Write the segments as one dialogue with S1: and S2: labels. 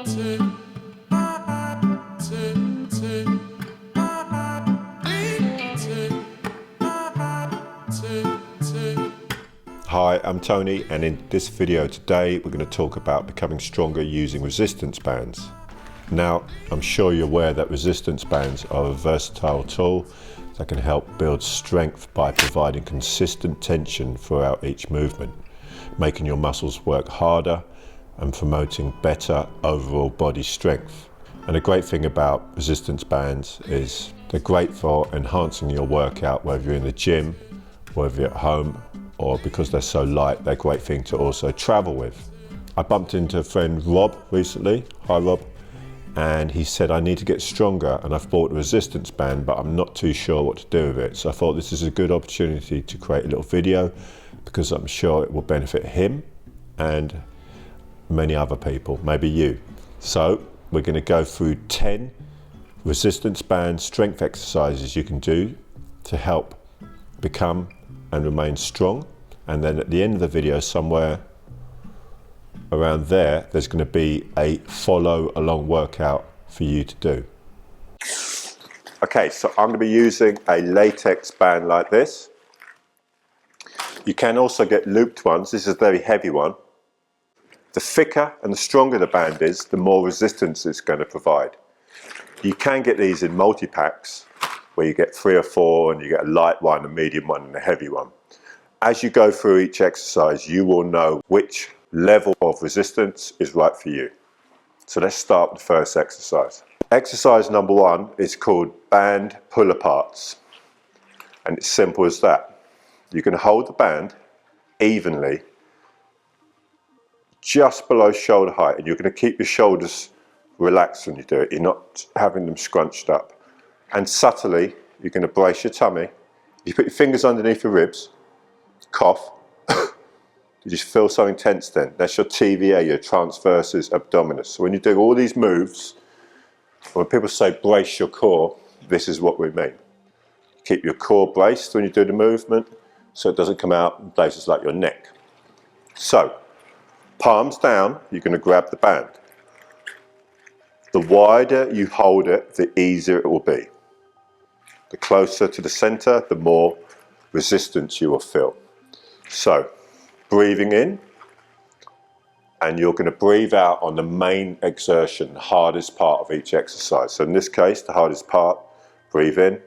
S1: Hi, I'm Tony, and in this video today we're going to talk about becoming stronger using resistance bands. Now, I'm sure you're aware that resistance bands are a versatile tool that can help build strength by providing consistent tension throughout each movement, making your muscles work harder and promoting better overall body strength. And the great thing about resistance bands is they're great for enhancing your workout, whether you're in the gym, whether you're at home, or because they're so light, they're a great thing to also travel with. I bumped into a friend, Rob, recently. Hi, Rob. And he said, I need to get stronger, and I've bought a resistance band, but I'm not too sure what to do with it. So I thought this is a good opportunity to create a little video, because I'm sure it will benefit him and many other people, maybe you. So we're going to go through 10 resistance band strength exercises you can do to help become and remain strong. And then at the end of the video, somewhere around there's going to be a follow along workout for you to do. Okay, so I'm going to be using a latex band like this. You can also get looped ones. This is a very heavy one. The thicker and the stronger the band is, the more resistance it's going to provide. You can get these in multi-packs where you get 3 or 4 and you get a light one, a medium one and a heavy one. As you go through each exercise, you will know which level of resistance is right for you. So let's start with the first exercise. Exercise number 1 is called band pull-aparts. And it's simple as that. You can hold the band evenly just below shoulder height, and you're going to keep your shoulders relaxed when you do it. You're not having them scrunched up. And subtly, you're going to brace your tummy. You put your fingers underneath your ribs, cough. You just feel something tense then. That's your TVA, your transversus abdominis. So when you do all these moves, when people say brace your core, this is what we mean. Keep your core braced when you do the movement so it doesn't come out in places like your neck. So, palms down, you're going to grab the band. The wider you hold it, the easier it will be. The closer to the center, the more resistance you will feel. So, breathing in, and you're going to breathe out on the main exertion, the hardest part of each exercise. So in this case, the hardest part, breathe in, you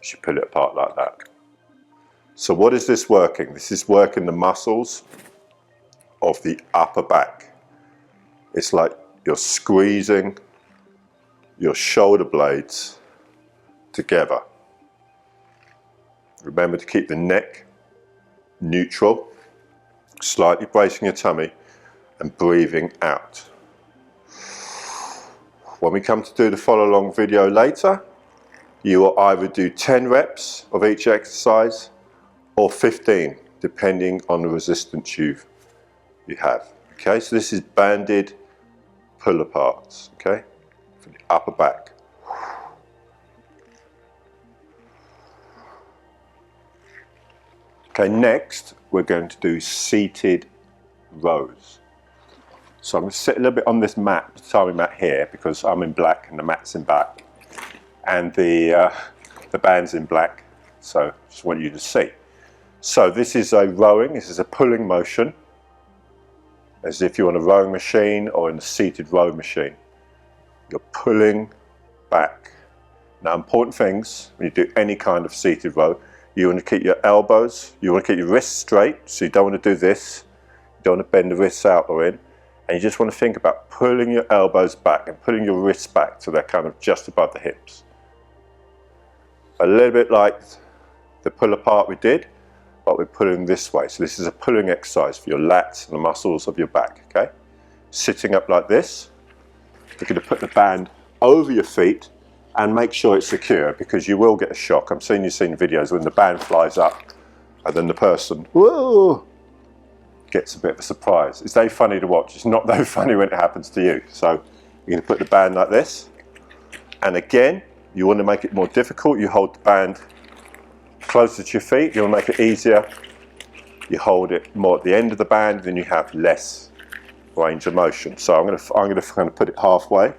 S1: should pull it apart like that. So what is this working? This is working the muscles of the upper back. It's like you're squeezing your shoulder blades together. Remember to keep the neck neutral, slightly bracing your tummy and breathing out. When we come to do the follow along video later, you will either do 10 reps of each exercise or 15, depending on the resistance you have. Okay, so this is banded pull aparts, okay, for the upper back. Okay, next we're going to do seated rows. So I'm going to sit a little bit on this mat, the sewing mat here, because I'm in black and the mat's in black, and the band's in black. So just want you to see. So this is a rowing. This is a pulling motion, as if you're on a rowing machine or in a seated rowing machine. You're pulling back. Now, important things when you do any kind of seated row. You want to keep your elbows, you want to keep your wrists straight, so you don't want to do this, you don't want to bend the wrists out or in, and you just want to think about pulling your elbows back and pulling your wrists back so they're kind of just above the hips. A little bit like the pull apart we did, but we're pulling this way. So this is a pulling exercise for your lats and the muscles of your back, okay? Sitting up like this, you're going to put the band over your feet and make sure it's secure, because you will get a shock. I'm seeing you've seen videos when the band flies up and then the person, whoa, gets a bit of a surprise. It's very funny to watch. It's not very funny when it happens to you. So you're going to put the band like this. And again, you want to make it more difficult. You hold the band closer to your feet. You want to make it easier. You hold it more at the end of the band, then you have less range of motion. So I'm going to kind of put it halfway.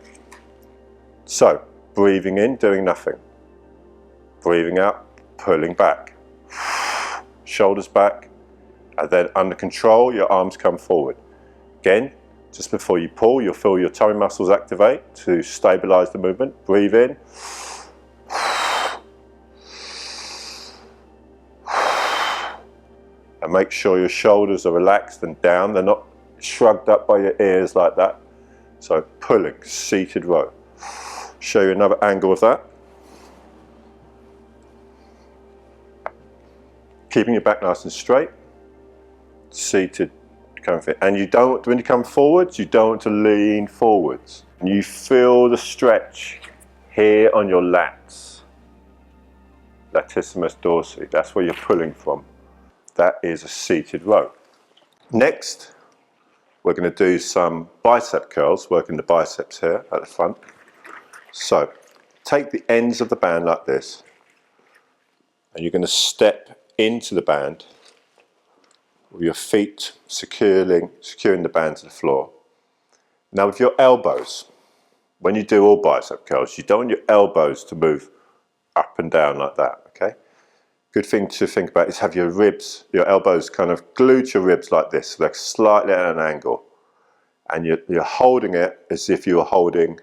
S1: So breathing in, doing nothing. Breathing out, pulling back. Shoulders back, and then under control, your arms come forward. Again, just before you pull, you'll feel your tummy muscles activate to stabilize the movement. Breathe in. And make sure your shoulders are relaxed and down. They're not shrugged up by your ears like that. So pulling, seated row. Show you another angle of that. Keeping your back nice and straight. Seated, comfy. And you don't, when you come forwards, you don't want to lean forwards. And you feel the stretch here on your lats. Latissimus dorsi, that's where you're pulling from. That is a seated row. Next, we're going to do some bicep curls, working the biceps here at the front. So, take the ends of the band like this, and you're going to step into the band with your feet securing the band to the floor. Now with your elbows, when you do all bicep curls, you don't want your elbows to move up and down like that, okay? Good thing to think about is have your ribs, your elbows kind of glued to your ribs like this, so they're slightly at an angle. And you're holding it as if you were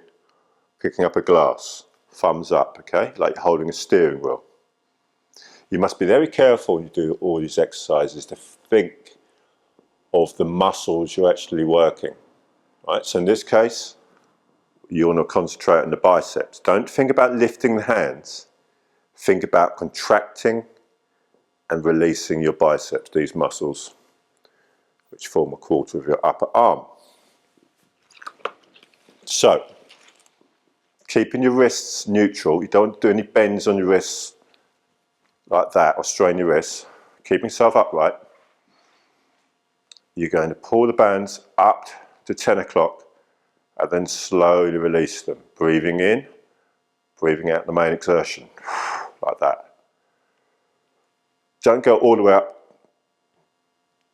S1: picking up a glass, thumbs up, okay? Like you're holding a steering wheel. You must be very careful when you do all these exercises to think of the muscles you're actually working, right? So in this case, you want to concentrate on the biceps. Don't think about lifting the hands. Think about contracting and releasing your biceps, these muscles, which form a quarter of your upper arm. So, keeping your wrists neutral, you don't do any bends on your wrists like that or strain your wrists. Keeping yourself upright. You're going to pull the bands up to 10 o'clock and then slowly release them. Breathing in, breathing out the main exertion, like that. Don't go all the way up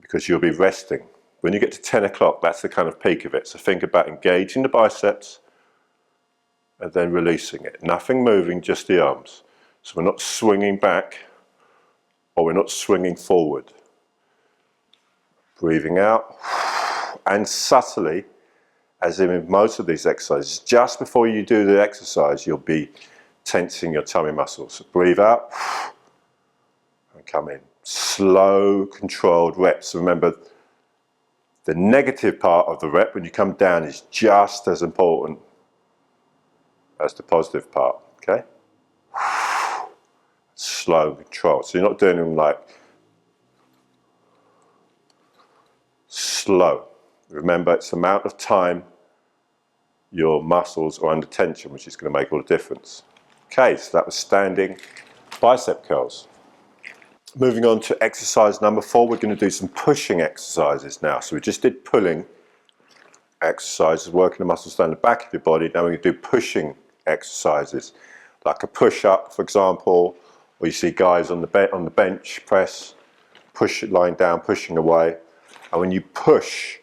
S1: because you'll be resting. When you get to 10 o'clock, that's the kind of peak of it. So think about engaging the biceps and then releasing it. Nothing moving, just the arms. So we're not swinging back or we're not swinging forward. Breathing out, and subtly, as in with most of these exercises, just before you do the exercise, you'll be tensing your tummy muscles. So breathe out and come in. Slow, controlled reps. Remember, the negative part of the rep, when you come down, is just as important as the positive part, okay? Slow control. So you're not doing them like slow. Remember, it's the amount of time your muscles are under tension, which is going to make all the difference. Okay, so that was standing bicep curls. Moving on to exercise number 4, we're going to do some pushing exercises now. So we just did pulling exercises, working the muscles down the back of your body. Now we're going to do pushing exercises, like a push-up, for example, or you see guys on the bench press, lying down, pushing away. And when you push,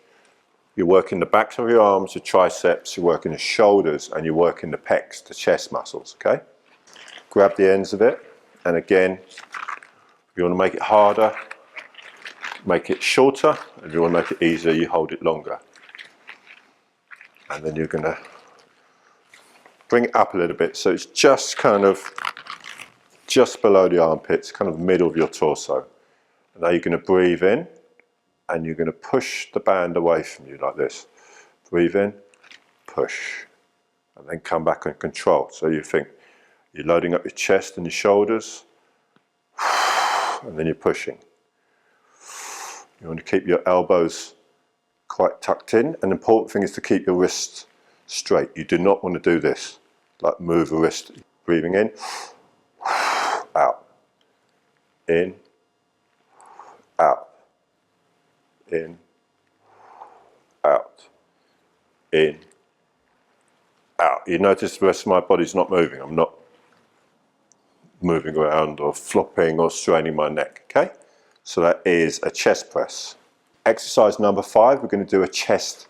S1: you're working the backs of your arms, your triceps, you're working the shoulders, and you're working the pecs, the chest muscles, okay? Grab the ends of it, and again, if you want to make it harder, make it shorter. If you want to make it easier, you hold it longer. And then you're going to bring it up a little bit, so it's just kind of just below the armpits, kind of middle of your torso. And now you're going to breathe in, and you're going to push the band away from you like this. Breathe in, push, and then come back and control. So you think you're loading up your chest and your shoulders, and then you're pushing. You want to keep your elbows quite tucked in, and the important thing is to keep your wrists straight. You do not want to do this, like move a wrist. Breathing in, out, in, out. In, out, in, out. You notice the rest of my body's not moving. I'm not moving around or flopping or straining my neck, okay? So that is a chest press. Exercise number 5, we're going to do a chest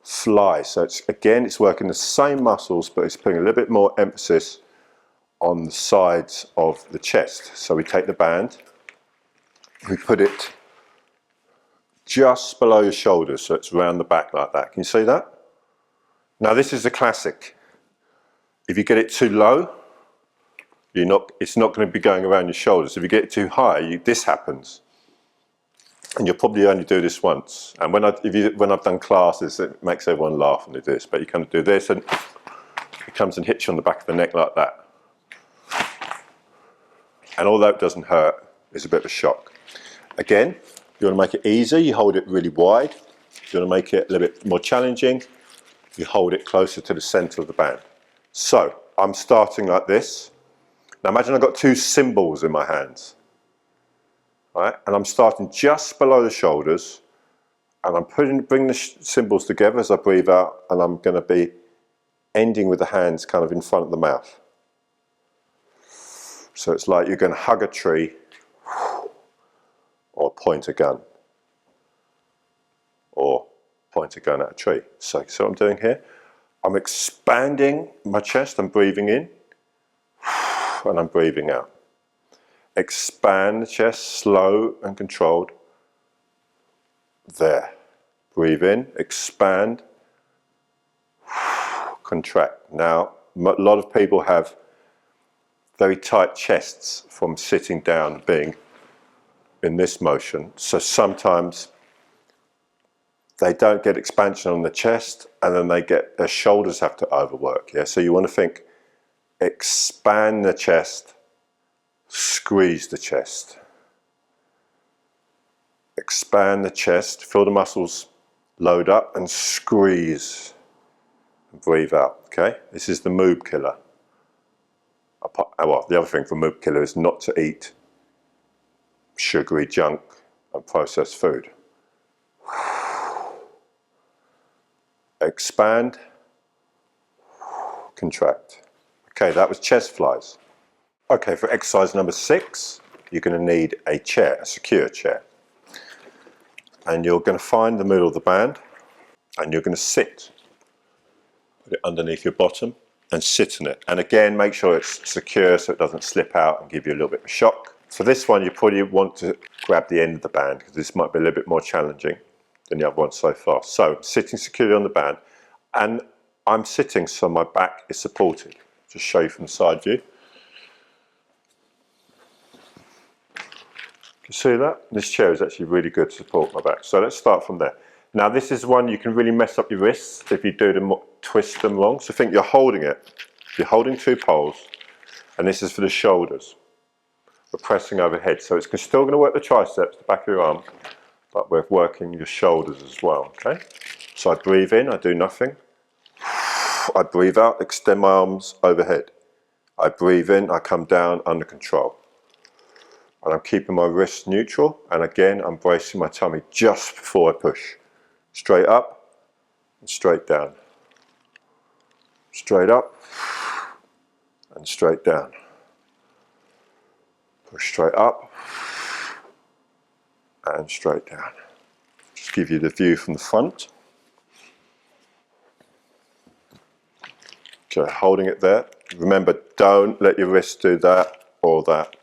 S1: fly. So it's working the same muscles, but it's putting a little bit more emphasis on the sides of the chest. So we take the band, we put it just below your shoulders, so it's around the back like that. Can you see that? Now this is a classic. If you get it too low, it's not going to be going around your shoulders. If you get it too high, this happens. And you'll probably only do this once. And when I've done classes, it makes everyone laugh when they do this, but you kind of do this and it comes and hits you on the back of the neck like that. And although it doesn't hurt, it's a bit of a shock. Again, you want to make it easy, you hold it really wide. If you want to make it a little bit more challenging, you hold it closer to the center of the band. So, I'm starting like this. Now imagine I've got two cymbals in my hands. Right? And I'm starting just below the shoulders, and I'm bringing the cymbals together as I breathe out, and I'm going to be ending with the hands kind of in front of the mouth. So it's like you're going to hug a tree or point a gun or point a gun at a tree. So what I'm doing here, I'm expanding my chest, I'm breathing in and I'm breathing out. Expand the chest, slow and controlled. There. Breathe in, expand, contract. Now, a lot of people have very tight chests from sitting down, being in this motion. So sometimes they don't get expansion on the chest, and then their shoulders have to overwork. Yeah? So you want to think, expand the chest, squeeze the chest. Expand the chest, feel the muscles load up and squeeze and breathe out. Okay, this is the moob killer. Well, the other thing for moob killer is not to eat sugary junk and processed food. Expand, contract. Okay, that was chest flies. Okay, for exercise number 6, you're going to need a chair, a secure chair. And you're going to find the middle of the band, and you're going to sit. Put it underneath your bottom and sit in it. And again, make sure it's secure so it doesn't slip out and give you a little bit of a shock. For this one, you probably want to grab the end of the band, because this might be a little bit more challenging than the other one so far. So, sitting securely on the band, and I'm sitting so my back is supported. Just show you from the side view. You see that? This chair is actually really good to support my back. So let's start from there. Now this is one you can really mess up your wrists if you do them, twist them wrong. So think you're holding it. You're holding 2 poles, and this is for the shoulders. We're pressing overhead. So it's still going to work the triceps, the back of your arm, but we're working your shoulders as well, okay? So I breathe in, I do nothing. I breathe out, extend my arms overhead. I breathe in, I come down under control. And I'm keeping my wrists neutral, and again I'm bracing my tummy just before I push. Straight up and straight down. Straight up and straight down. Push straight up and straight down. Just give you the view from the front. Okay, holding it there. Remember, don't let your wrists do that or that.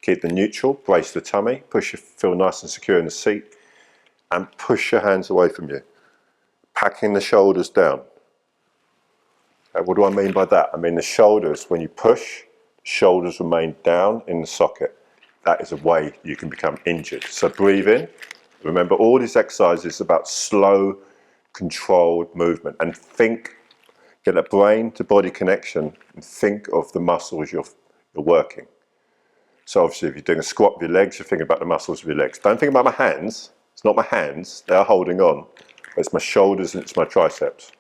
S1: Keep them neutral, brace the tummy, feel nice and secure in the seat, and push your hands away from you. Packing the shoulders down. What do I mean by that? I mean the shoulders, when you push, shoulders remain down in the socket. That is a way you can become injured. So breathe in. Remember, all this exercise is about slow, controlled movement. And think, get a brain to body connection, and think of the muscles you're working. So obviously if you're doing a squat with your legs, you're thinking about the muscles of your legs. Don't think about my hands. It's not my hands, they're holding on. It's my shoulders and it's my triceps.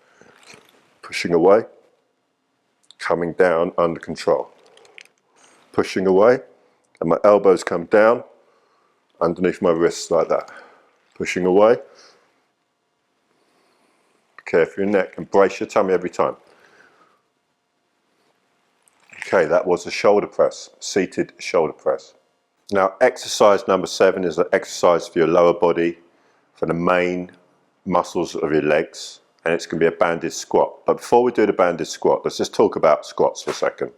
S1: Pushing away, coming down under control. Pushing away, and my elbows come down underneath my wrists like that. Pushing away. Be careful of your neck and brace your tummy every time. Okay, that was a shoulder press, seated shoulder press. Now exercise number 7 is an exercise for your lower body, for the main muscles of your legs, and it's going to be a banded squat. But before we do the banded squat, let's just talk about squats for a second.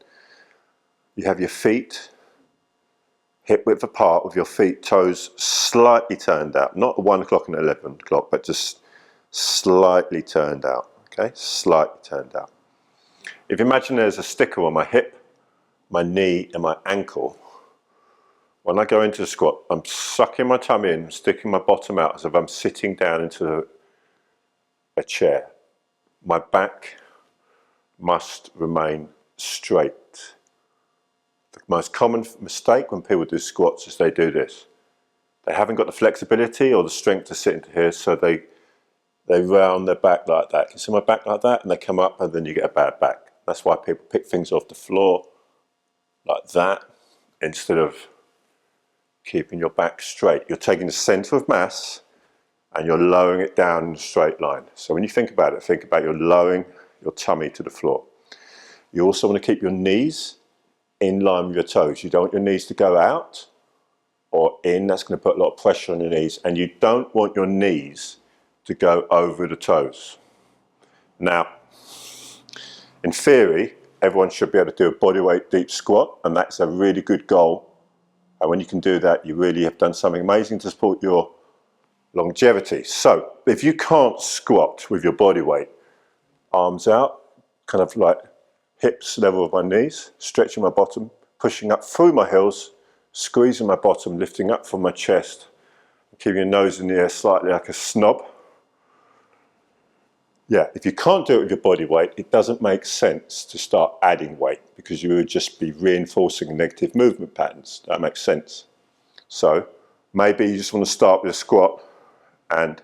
S1: You have your feet hip width apart with your feet, toes slightly turned out, not 1 o'clock and 11 o'clock, but just slightly turned out, okay, slightly turned out. If you imagine there's a sticker on my hip, my knee and my ankle, when I go into the squat, I'm sucking my tummy in, sticking my bottom out as if I'm sitting down into a chair. My back must remain straight. The most common mistake when people do squats is they do this. They haven't got the flexibility or the strength to sit into here, so they round their back like that. You can see my back like that, and they come up, and then you get a bad back. That's why people pick things off the floor like that instead of keeping your back straight. You're taking the center of mass and you're lowering it down in a straight line. So when you think about it, think about you're lowering your tummy to the floor. You also want to keep your knees in line with your toes. You don't want your knees to go out or in. That's going to put a lot of pressure on your knees, and you don't want your knees to go over the toes. Now, in theory, everyone should be able to do a bodyweight deep squat, and that's a really good goal. And when you can do that, you really have done something amazing to support your longevity. So if you can't squat with your body weight, arms out, kind of like hips level with my knees, stretching my bottom, pushing up through my heels, squeezing my bottom, lifting up from my chest, keeping your nose in the air slightly like a snob. Yeah, if you can't do it with your body weight, it doesn't make sense to start adding weight because you would just be reinforcing negative movement patterns. That makes sense. So maybe you just want to start with a squat and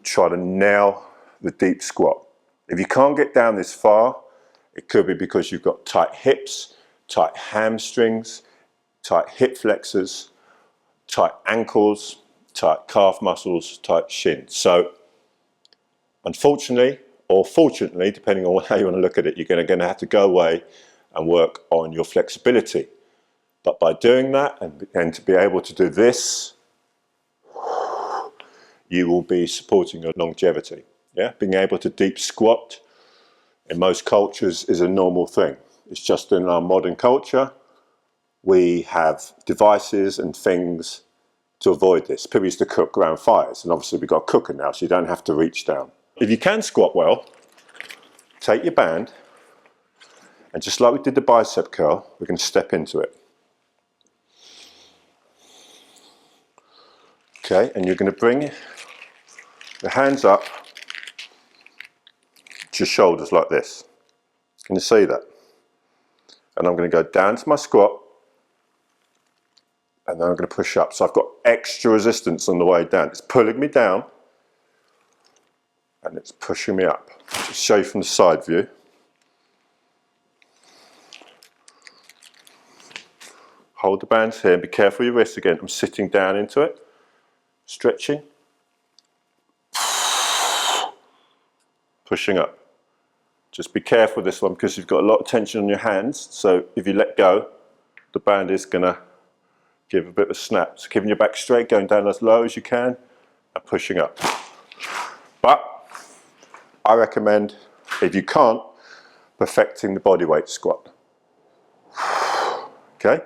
S1: try to nail the deep squat. If you can't get down this far, it could be because you've got tight hips, tight hamstrings, tight hip flexors, tight ankles, tight calf muscles, tight shins. So unfortunately, or fortunately, depending on how you want to look at it, you're going to have to go away and work on your flexibility. But by doing that and to be able to do this, you will be supporting your longevity. Yeah? Being able to deep squat in most cultures is a normal thing. It's just in our modern culture, we have devices and things to avoid this. People used to cook around fires, and obviously we've got a cooker now, so you don't have to reach down. If you can squat well, take your band, and just like we did the bicep curl, we're going to step into it. Okay, and you're going to bring the hands up to your shoulders like this. Can you see that? And I'm going to go down to my squat, and then I'm going to push up. So I've got extra resistance on the way down. It's pulling me down, and it's pushing me up. Just show you from the side view. Hold the bands here, and be careful of your wrists again. I'm sitting down into it, stretching, pushing up. Just be careful with this one because you've got a lot of tension on your hands. So if you let go, the band is going to give a bit of a snap. So keeping your back straight, going down as low as you can, and pushing up. But I recommend, if you can't, perfecting the bodyweight squat. Okay?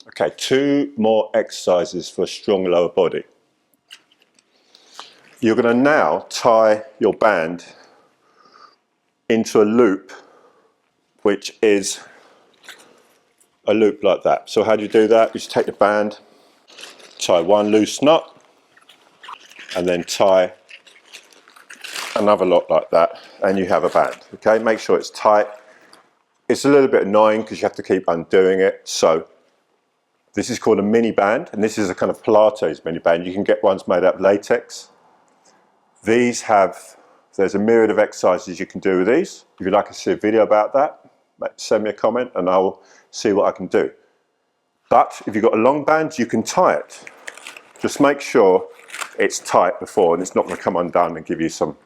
S1: Okay, 2 more exercises for a strong lower body. You're going to now tie your band into a loop, which is a loop like that. So how do you do that? You just take the band, tie one loose knot, and then tie another knot like that, and you have a band. Okay, make sure it's tight. It's a little bit annoying because you have to keep undoing it. So this is called a mini band, and this is a kind of Pilates mini band. You can get ones made out of latex. These have, there's a myriad of exercises you can do with these. If you'd like to see a video about that, send me a comment and I will see what I can do. But if you've got a long band, you can tie it. Just make sure it's tight before, and it's not going to come undone and give you some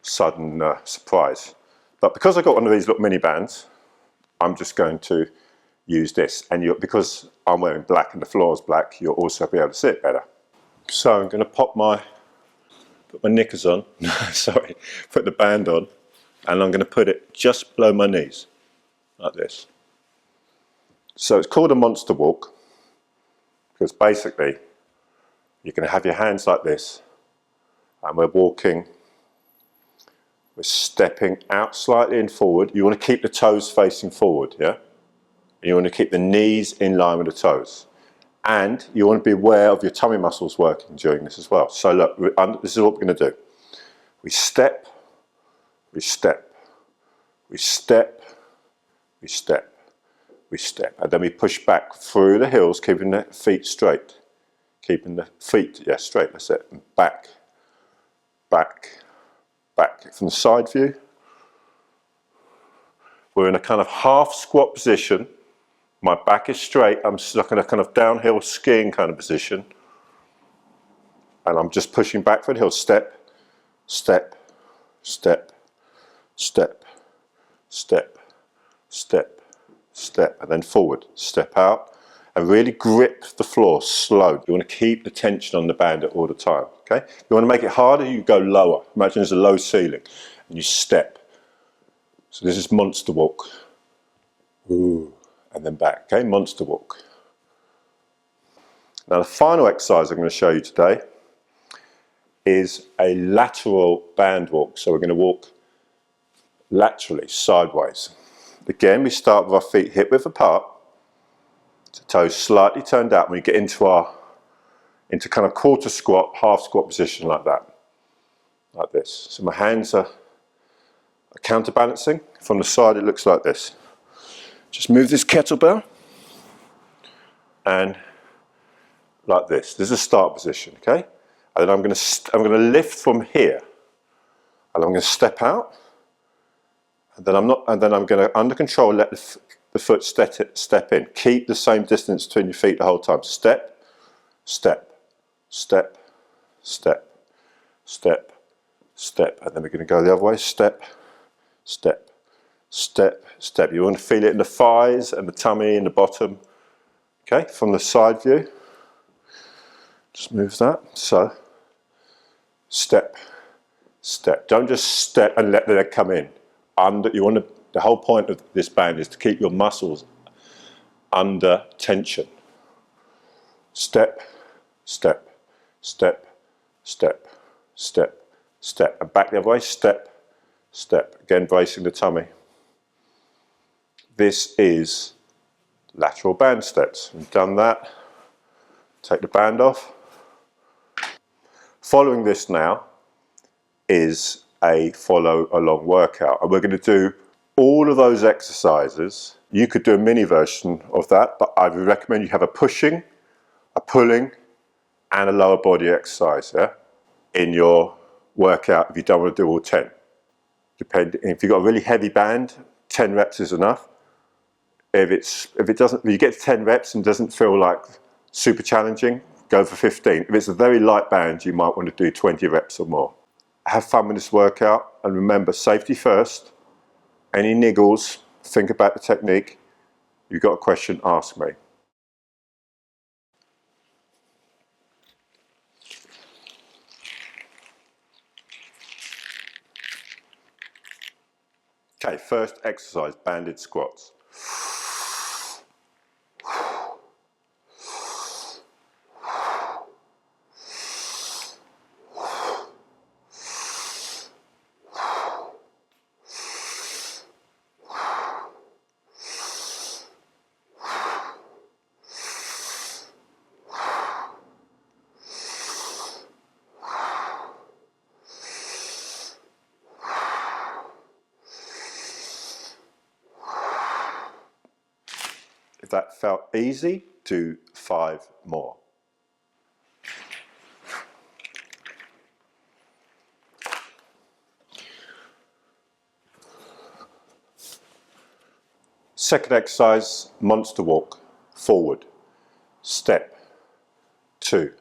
S1: sudden surprise. But because I've got one of these little mini bands, I'm just going to use this. And because I'm wearing black and the floor is black, you'll also be able to see it better. So I'm going to put my knickers on, sorry, put the band on, and I'm going to put it just below my knees, like this. So it's called a monster walk, because basically you're going to have your hands like this, and we're walking, we're stepping out slightly and forward. You want to keep the toes facing forward, yeah? You want to keep the knees in line with the toes. And you want to be aware of your tummy muscles working during this as well. So look, this is what we're going to do. We step, we step, we step, we step, we step. And then we push back through the heels, keeping the feet straight. Keeping the feet, yeah, straight, that's it. And back, back, back. From the side view, we're in a kind of half squat position. My back is straight, I'm stuck in a kind of downhill skiing kind of position. And I'm just pushing back for the hill. Step, step, step, step, step, step, step, and then forward. Step out and really grip the floor slow. You want to keep the tension on the band all the time, okay? You want to make it harder, you go lower. Imagine there's a low ceiling and you step. So this is monster walk. Ooh. And then back, okay? Monster walk. Now the final exercise I'm going to show you today is a lateral band walk. So we're going to walk laterally, sideways. Again, we start with our feet hip width apart, the toes slightly turned out. We get into kind of quarter squat, half squat position like that, like this. So my hands are counterbalancing. From the side it looks like this. Just move this kettlebell and like this. This is a start position, okay? And then I'm going to lift from here, and I'm going to step out, and then I'm going to under control let the foot step in. Keep the same distance between your feet the whole time. Step, step, step, step, step, step, and then we're going to go the other way. Step, step, step, step. You want to feel it in the thighs and the tummy and the bottom. Okay, from the side view, just move that. So, step, step. Don't just step and let the leg come in. The whole point of this band is to keep your muscles under tension. Step, step, step, step, step, step, and back the other way. Step, step. Again, bracing the tummy. This is lateral band steps. We've done that. Take the band off. Following this now is a follow along workout, and we're going to do all of those exercises. You could do a mini version of that, but I would recommend you have a pushing, a pulling, and a lower body exercise, yeah, in your workout if you don't want to do all 10. If you've got a really heavy band, 10 reps is enough. If you get to 10 reps and doesn't feel like super challenging, go for 15. If it's a very light band, you might want to do 20 reps or more. Have fun with this workout, and remember, safety first. Any niggles, think about the technique. You've got a question, ask me. Okay, first exercise, banded squats. If that felt easy, do 5 more. Second exercise, monster walk. Forward, step, 2,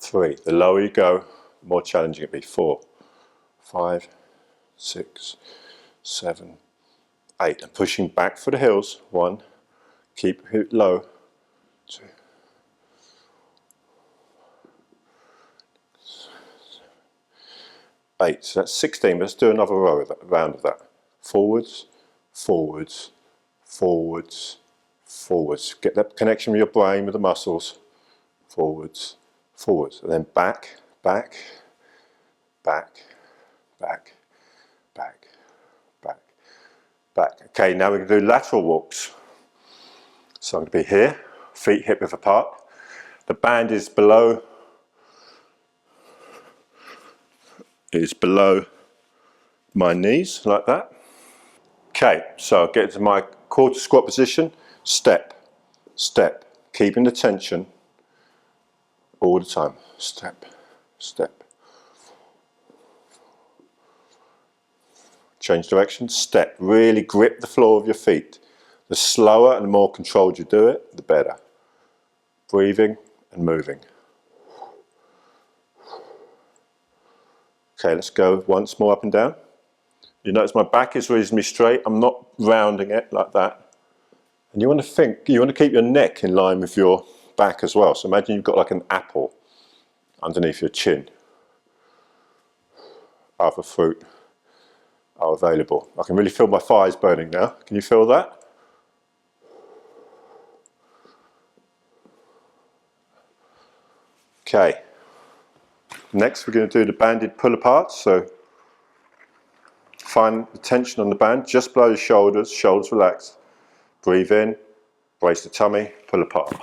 S1: 3. The lower you go, the more challenging it will be. 4, 5, 6, 7, 8. And pushing back for the heels. 1, Keep it low. 2, 8. So that's 16. Let's do another round of that. Forwards, forwards, forwards, forwards. Get that connection with your brain, with the muscles. Forwards, forwards, and then back, back, back, back, back, back, back. Okay, now we're going to do lateral walks. So I'm going to be here, feet hip width apart. The band is below my knees, like that. Okay, so I'll get to my quarter squat position, step, step, keeping the tension all the time. Step, step. Change direction, step. Really grip the floor of your feet. The slower and the more controlled you do it, the better. Breathing and moving. Okay, let's go once more up and down. You notice my back is reasonably straight. I'm not rounding it like that. And you want to keep your neck in line with your back as well. So imagine you've got like an apple underneath your chin. Other fruit are available. I can really feel my thighs burning now. Can you feel that? Okay. Next we're going to do the banded pull apart. So find the tension on the band just below the shoulders, shoulders relaxed. Breathe in, brace the tummy, pull apart.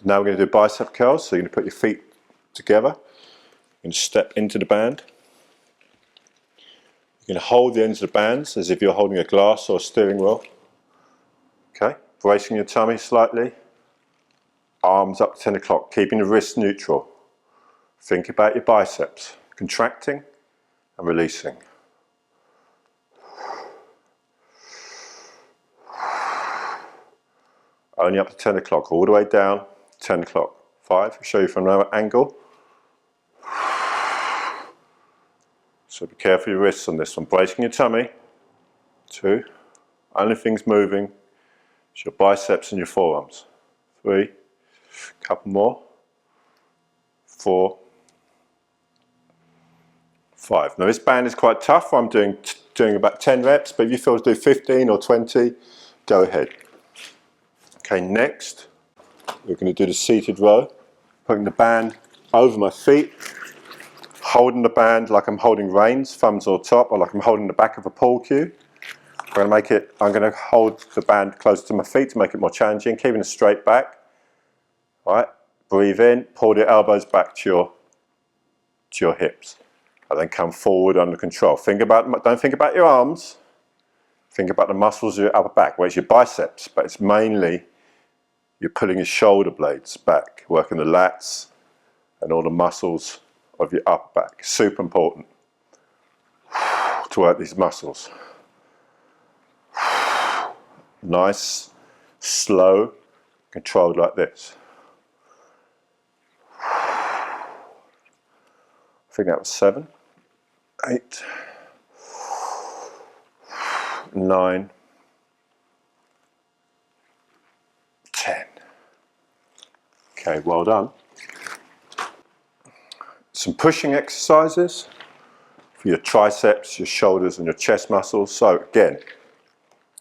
S1: Now we're going to do bicep curls. So you're going to put your feet together. You're going to step into the band. You're going to hold the ends of the bands as if you're holding a glass or a steering wheel. Okay, bracing your tummy slightly. Arms up to 10 o'clock, keeping the wrists neutral. Think about your biceps, contracting and releasing. Only up to 10 o'clock, all the way down, 10 o'clock. 5, I'll show you from another angle. So be careful your wrists on this one. Bracing your tummy. 2, only things moving is your biceps and your forearms. 3, couple more. 4, 5. Now this band is quite tough. I'm doing about 10 reps, but if you feel to do 15 or 20, go ahead. Okay, next we're going to do the seated row. Putting the band over my feet, holding the band like I'm holding reins, thumbs on top, or like I'm holding the back of a pool cue. I'm going to hold the band close to my feet to make it more challenging, keeping a straight back. All right, breathe in, pull your elbows back to your hips, and then come forward under control. Don't think about your arms. Think about the muscles of your upper back, where it's your biceps, but it's mainly you're pulling your shoulder blades back, working the lats and all the muscles of your upper back. Super important to work these muscles. Nice, slow, controlled like this. I think that was 7, 8, 9, 10. Okay, well done. Some pushing exercises for your triceps, your shoulders and your chest muscles. So again,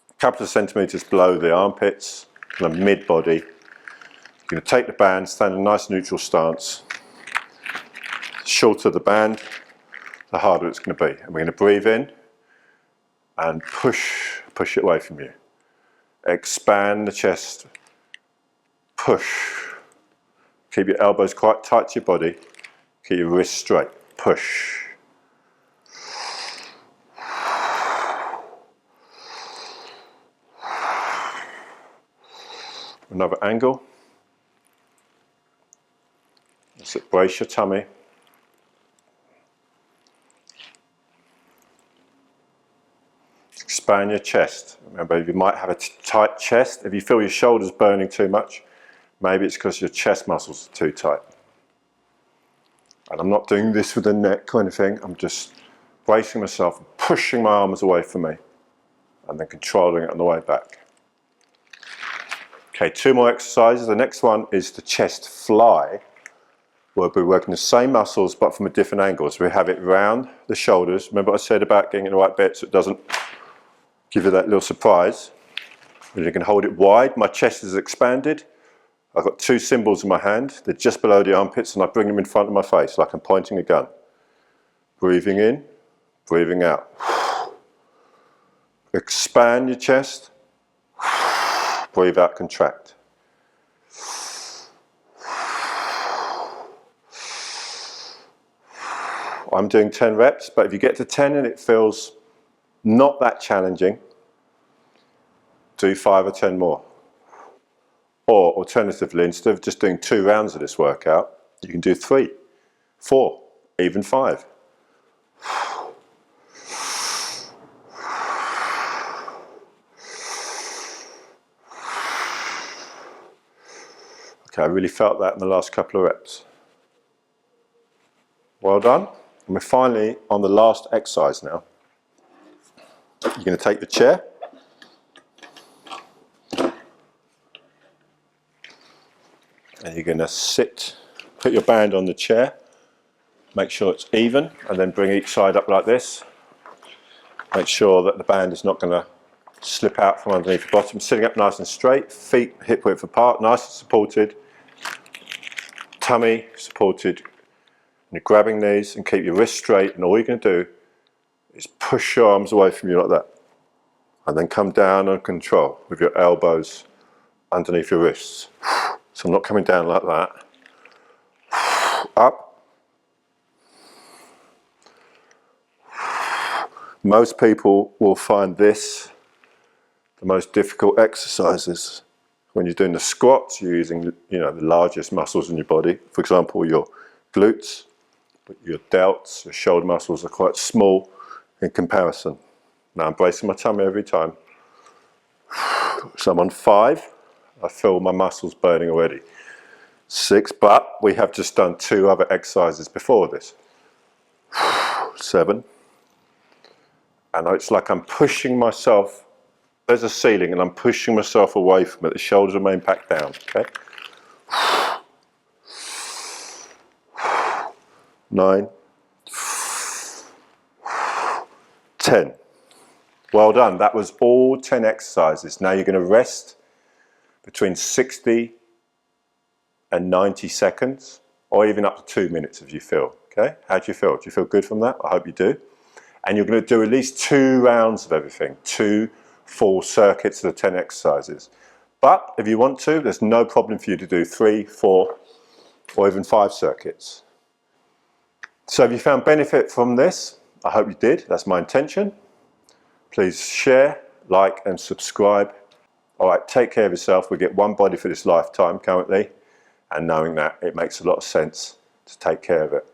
S1: a couple of centimeters below the armpits, kind of mid-body. You're going to take the band, stand in a nice neutral stance. The shorter the band, the harder it's going to be. And we're going to breathe in and push it away from you. Expand the chest, push. Keep your elbows quite tight to your body. Keep your wrists straight, push. Another angle. So brace your tummy. Expand your chest. Remember, you might have a tight chest. If you feel your shoulders burning too much, maybe it's because your chest muscles are too tight. And I'm not doing this with the neck kind of thing. I'm just bracing myself and pushing my arms away from me and then controlling it on the way back. Okay, 2 more exercises. The next one is the chest fly. We'll be working the same muscles but from a different angle. So we have it round the shoulders. Remember what I said about getting in the right bit so it doesn't give you that little surprise. And you can hold it wide. My chest is expanded. I've got 2 cymbals in my hand. They're just below the armpits and I bring them in front of my face like I'm pointing a gun. Breathing in, breathing out. Expand your chest. Breathe out, contract. I'm doing 10 reps, but if you get to 10 and it feels not that challenging, do 5 or 10 more. Or alternatively, instead of just doing 2 rounds of this workout, you can do 3, 4, even 5. Okay, I really felt that in the last couple of reps. Well done. And we're finally on the last exercise now. You're going to take the chair. And you're going to sit, put your band on the chair, make sure it's even, and then bring each side up like this. Make sure that the band is not going to slip out from underneath the bottom. Sitting up nice and straight, feet hip width apart, nice and supported. Tummy supported. And you're grabbing these and keep your wrists straight, and all you're going to do is push your arms away from you like that. And then come down and control with your elbows underneath your wrists. So I'm not coming down like that. Up. Most people will find this the most difficult exercises. When you're doing the squats, you're using, the largest muscles in your body. For example, your glutes, but your delts, your shoulder muscles are quite small in comparison. Now I'm bracing my tummy every time. So I'm on 5. I feel my muscles burning already. 6, but we have just done 2 other exercises before this. 7. And it's like I'm pushing myself. There's a ceiling and I'm pushing myself away from it. The shoulders remain back down, okay? 9. 10. Well done. That was all 10 exercises. Now you're going to rest between 60 and 90 seconds, or even up to 2 minutes if you feel, okay? How do you feel? Do you feel good from that? I hope you do. And you're going to do at least 2 rounds of everything, 2 full circuits of the 10 exercises. But if you want to, there's no problem for you to do 3, 4, or even 5 circuits. So if you found benefit from this, I hope you did. That's my intention. Please share, like, and subscribe. All right, take care of yourself. We get one body for this lifetime currently, and knowing that, it makes a lot of sense to take care of it.